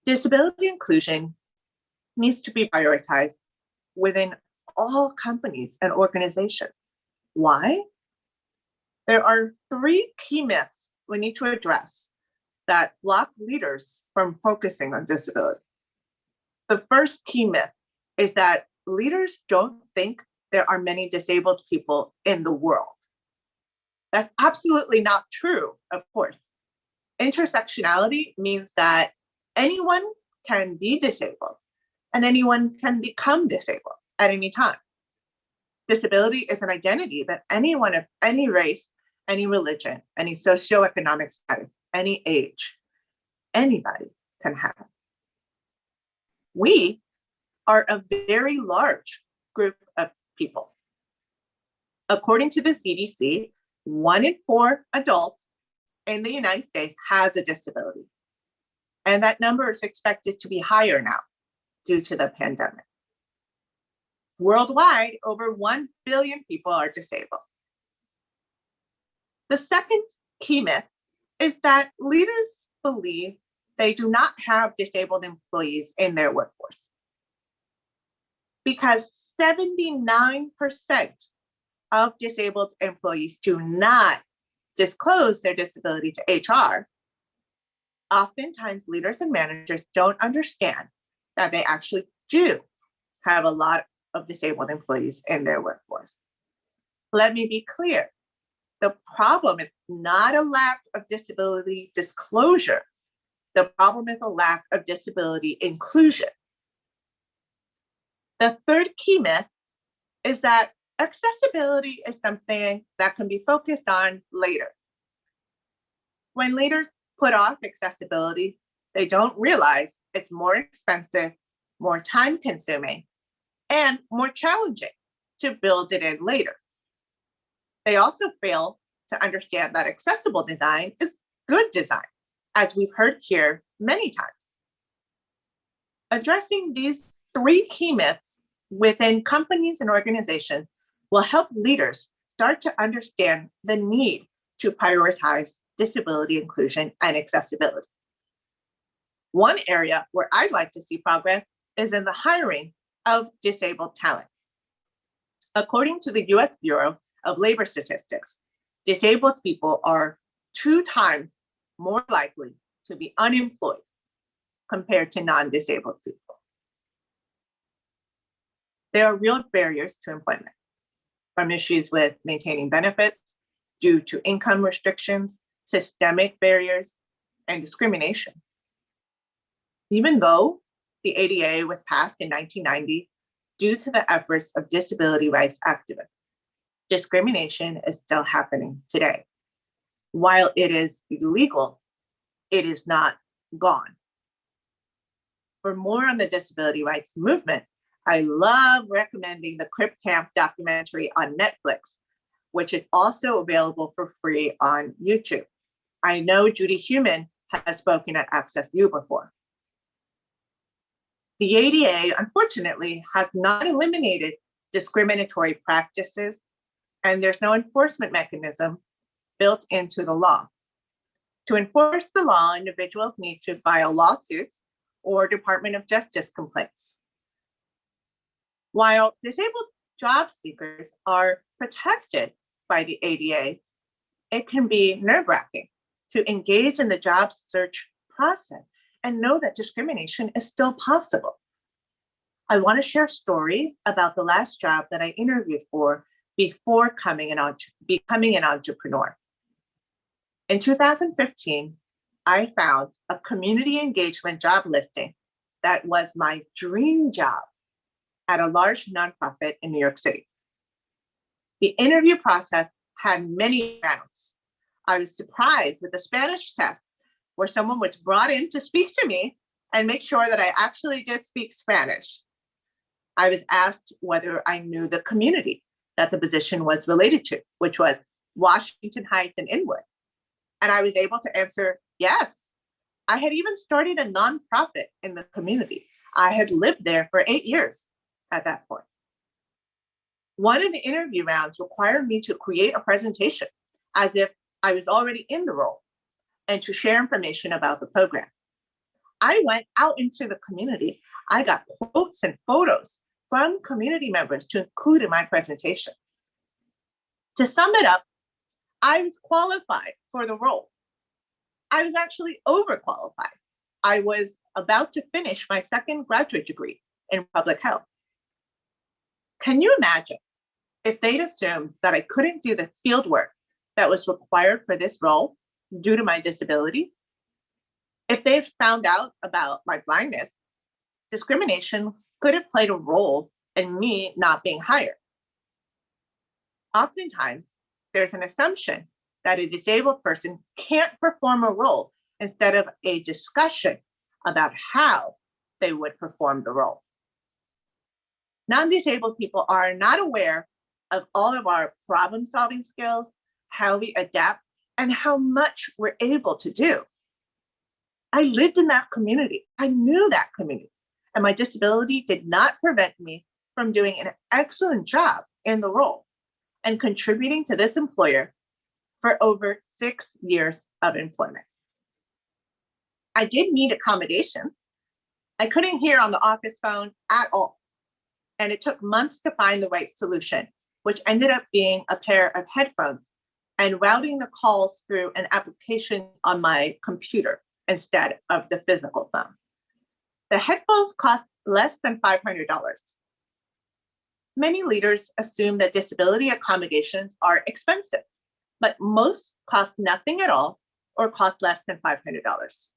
Disability inclusion needs to be prioritized within all companies and organizations. Why? There are three key myths we need to address that block leaders from focusing on disability. The first key myth is that leaders don't think there are many disabled people in the world. That's absolutely not true, of course. Intersectionality means that anyone can be disabled and anyone can become disabled at any time. Disability is an identity that anyone of any race, any religion, any socioeconomic status, any age, anybody can have. We are a very large group of people. According to the CDC, 1 in 4 adults in the United States has a disability. And that number is expected to be higher now due to the pandemic. Worldwide, over 1 billion people are disabled. The second key myth is that leaders believe they do not have disabled employees in their workforce. Because 79% of disabled employees do not disclose their disability to HR, oftentimes leaders and managers don't understand that they actually do have a lot of disabled employees in their workforce. Let me be clear. The problem is not a lack of disability disclosure. The problem is a lack of disability inclusion. The third key myth is that accessibility is something that can be focused on later. When leaders put off accessibility, they don't realize it's more expensive, more time consuming, and more challenging to build it in later. They also fail to understand that accessible design is good design, as we've heard here many times. Addressing these three key myths within companies and organizations will help leaders start to understand the need to prioritize disability inclusion and accessibility. One area where I'd like to see progress is in the hiring of disabled talent. According to the US Bureau of Labor Statistics, disabled people are 2 times more likely to be unemployed compared to non-disabled people. There are real barriers to employment, from issues with maintaining benefits due to income restrictions, systemic barriers, and discrimination. Even though the ADA was passed in 1990 due to the efforts of disability rights activists, discrimination is still happening today. While it is illegal, it is not gone. For more on the disability rights movement, I love recommending the Crip Camp documentary on Netflix, which is also available for free on YouTube. I know Judy Heumann has spoken at Access U before. The ADA, unfortunately, has not eliminated discriminatory practices, and there's no enforcement mechanism built into the law. To enforce the law, individuals need to file lawsuits or Department of Justice complaints. While disabled job seekers are protected by the ADA, it can be nerve-wracking to engage in the job search process and know that discrimination is still possible. I want to share a story about the last job that I interviewed for before becoming an entrepreneur. In 2015, I found a community engagement job listing that was my dream job at a large nonprofit in New York City. The interview process had many rounds. I was surprised with the Spanish test, where someone was brought in to speak to me and make sure that I actually did speak Spanish. I was asked whether I knew the community that the position was related to, which was Washington Heights and Inwood. And I was able to answer yes. I had even started a nonprofit in the community. I had lived there for 8 years at that point. One of the interview rounds required me to create a presentation as if I was already in the role and to share information about the program. I went out into the community. I got quotes and photos from community members to include in my presentation. To sum it up, I was qualified for the role. I was actually overqualified. I was about to finish my second graduate degree in public health. Can you imagine if they'd assumed that I couldn't do the field work that was required for this role due to my disability? If they found out about my blindness, discrimination could have played a role in me not being hired. Oftentimes, there's an assumption that a disabled person can't perform a role instead of a discussion about how they would perform the role. Non-disabled people are not aware of all of our problem-solving skills, how we adapt, and how much we're able to do. I lived in that community. I knew that community, and my disability did not prevent me from doing an excellent job in the role and contributing to this employer for over 6 years of employment. I did need accommodations. I couldn't hear on the office phone at all, and it took months to find the right solution, which ended up being a pair of headphones and routing the calls through an application on my computer instead of the physical phone. The headphones cost less than $500. Many leaders assume that disability accommodations are expensive, but most cost nothing at all or cost less than $500.